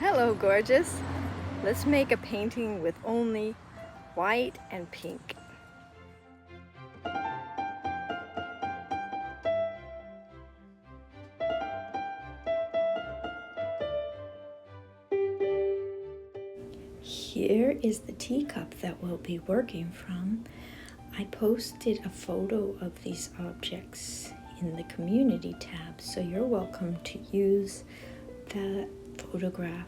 Hello, gorgeous. Let's make a painting with only white and pink. Here is the teacup that we'll be working from. I posted a photo of these objects in the community tab, so you're welcome to use the photograph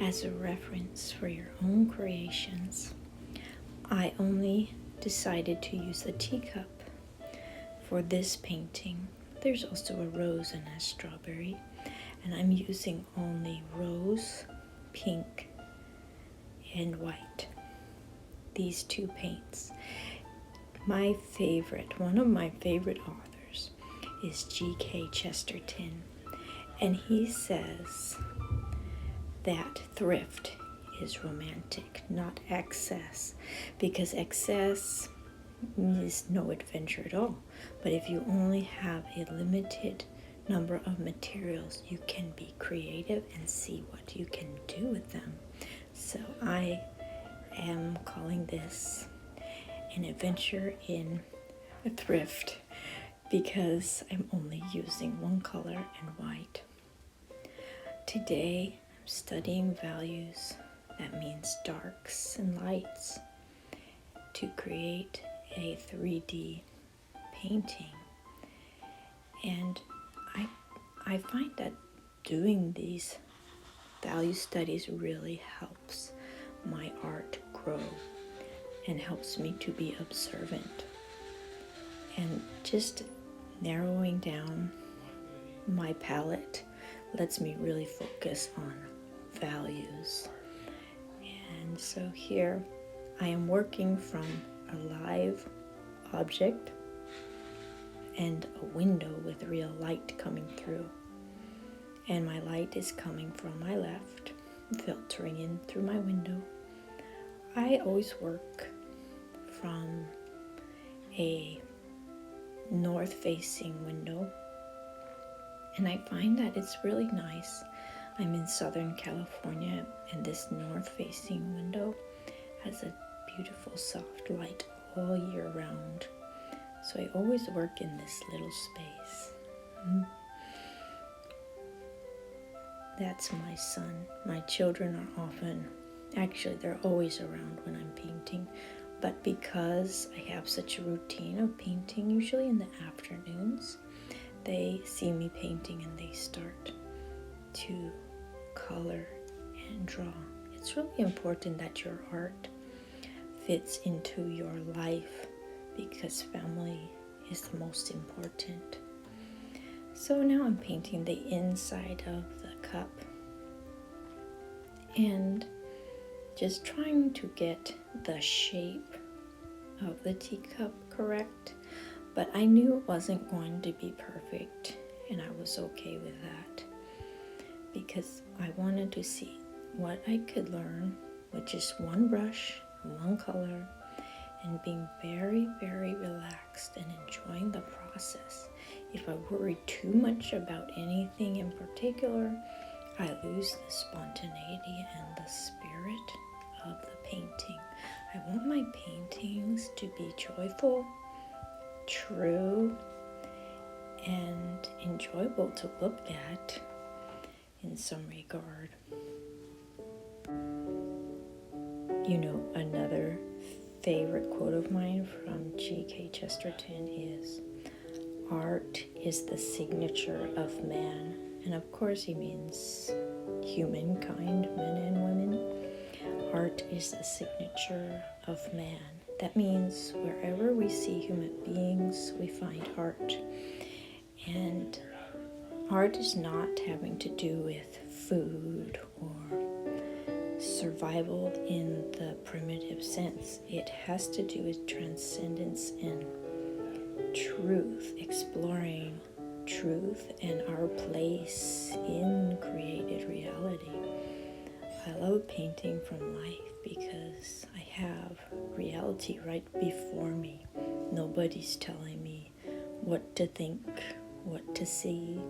as a reference for your own creations. I only decided to use the teacup for this painting. There's also a rose and a strawberry, and I'm using only rose, pink, and white. These two paints. One of my favorite authors is G.K. Chesterton, and he says that thrift is romantic, not excess, because excess is no adventure at all. But if you only have a limited number of materials, you can be creative and see what you can do with them. So I am calling this an adventure in a thrift because I'm only using one color and white. Today I'm studying values, that means darks and lights, to create a 3D painting. And I find that doing these value studies really helps my art grow and helps me to be observant. And just narrowing down my palette lets me really focus on values. And so here I am working from a live object and a window with real light coming through. And my light is coming from my left, filtering in through my window. I always work from a north-facing window, and I find that it's really nice. I'm in Southern California, and this north-facing window has a beautiful soft light all year round. So I always work in this little space. That's my son. My children are they're always around when I'm painting. But because I have such a routine of painting, usually in the afternoons, they see me painting and they start to color and draw. It's really important that your art fits into your life because family is the most important. So now I'm painting the inside of the cup and just trying to get the shape of the teacup correct, but I knew it wasn't going to be perfect, and I was okay with that because I wanted to see what I could learn with just one brush, one color, and being very, very relaxed and enjoying the process. If I worry too much about anything in particular, I lose the spontaneity and the spirit of the painting. I want my paintings to be joyful, true, and enjoyable to look at in some regard. You know, another favorite quote of mine from G.K. Chesterton is, "Art is the signature of man." And of course he means humankind, men and women. Art is the signature of man. That means wherever we see human beings, we find art. And art is not having to do with food or survival in the primitive sense. It has to do with transcendence and truth, exploring truth and our place in created reality. I love painting from life because I have reality right before me. Nobody's telling me what to think, what to see,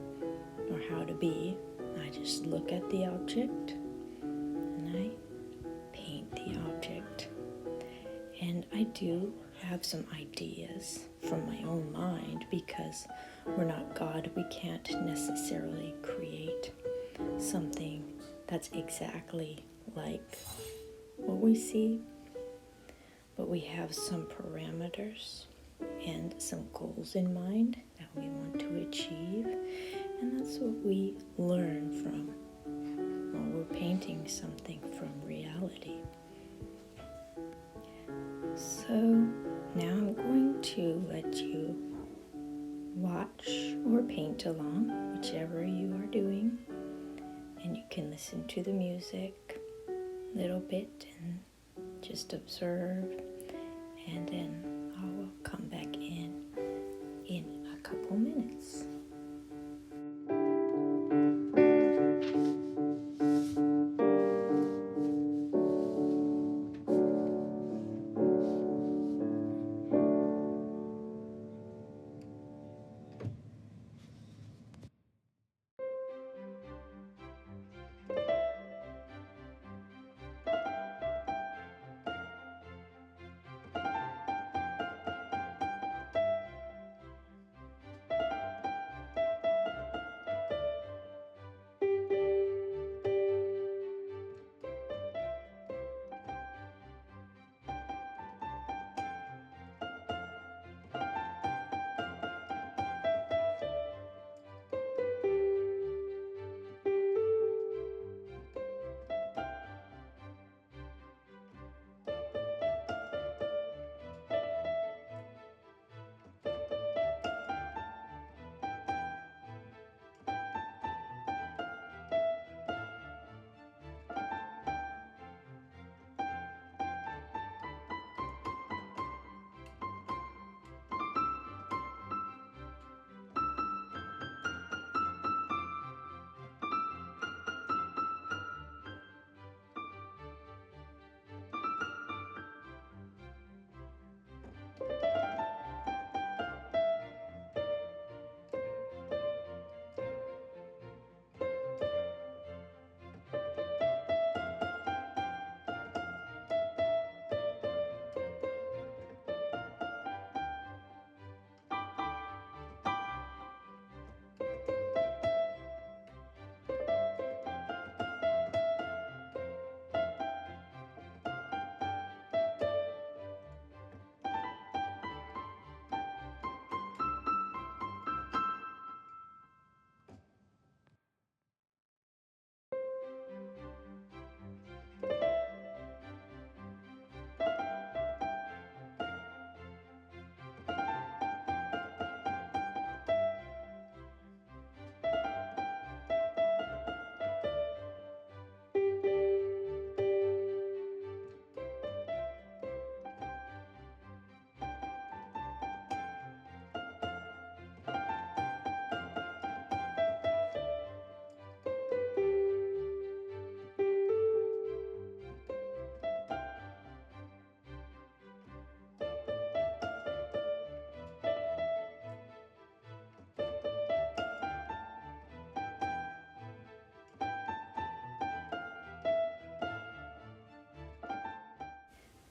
or how to be. I just look at the object I do have some ideas from my own mind because we're not God. We can't necessarily create something that's exactly like what we see, but we have some parameters and some goals in mind that we want to achieve, and that's what we learn from when we're painting something from reality. So now I'm going to let you watch or paint along, whichever you are doing, and you can listen to the music a little bit and just observe, and then I will come back in a couple minutes.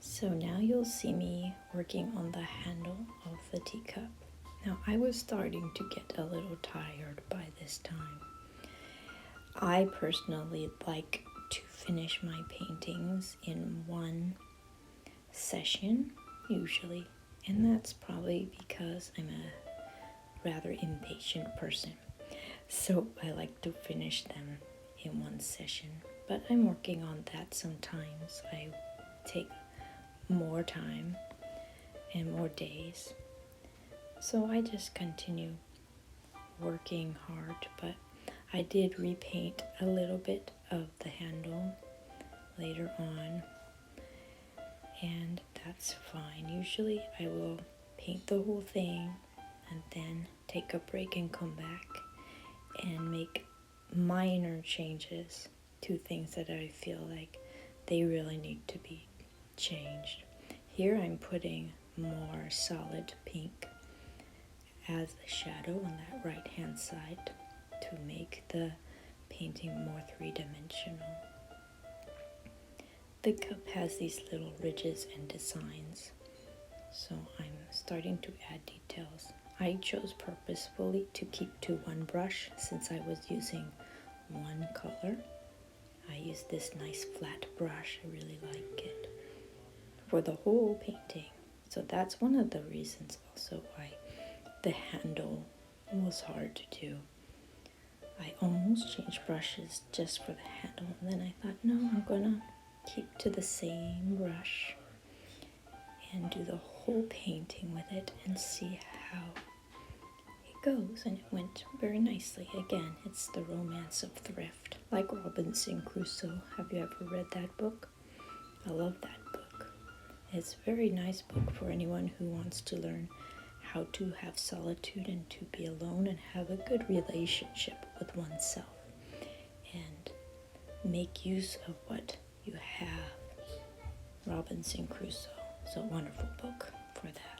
So now you'll see me working on the handle of the teacup. Now I was starting to get a little tired by this time. I personally like to finish my paintings in one session, usually, and that's probably because I'm a rather impatient person. So I like to finish them in one session, but I'm working on that sometimes. I take more time and more days. So I just continue working hard, but I did repaint a little bit of the handle later on, and that's fine. Usually I will paint the whole thing and then take a break and come back and make minor changes to things that I feel like they really need to be changed. Here I'm putting more solid pink as the shadow on that right hand side to make the painting more three-dimensional. The cup has these little ridges and designs So I'm starting to add details. I chose purposefully to keep to one brush since I was using one color. I used this nice flat brush. I really like it for the whole painting. So that's one of the reasons also why the handle was hard to do. I almost changed brushes just for the handle, and then I thought, no, I'm gonna keep to the same brush and do the whole painting with it and see how it goes. And it went very nicely. Again, it's the romance of thrift, like Robinson Crusoe. Have you ever read that book? I love that book. It's a very nice book for anyone who wants to learn how to have solitude and to be alone and have a good relationship with oneself and make use of what you have. Robinson Crusoe is a wonderful book for that.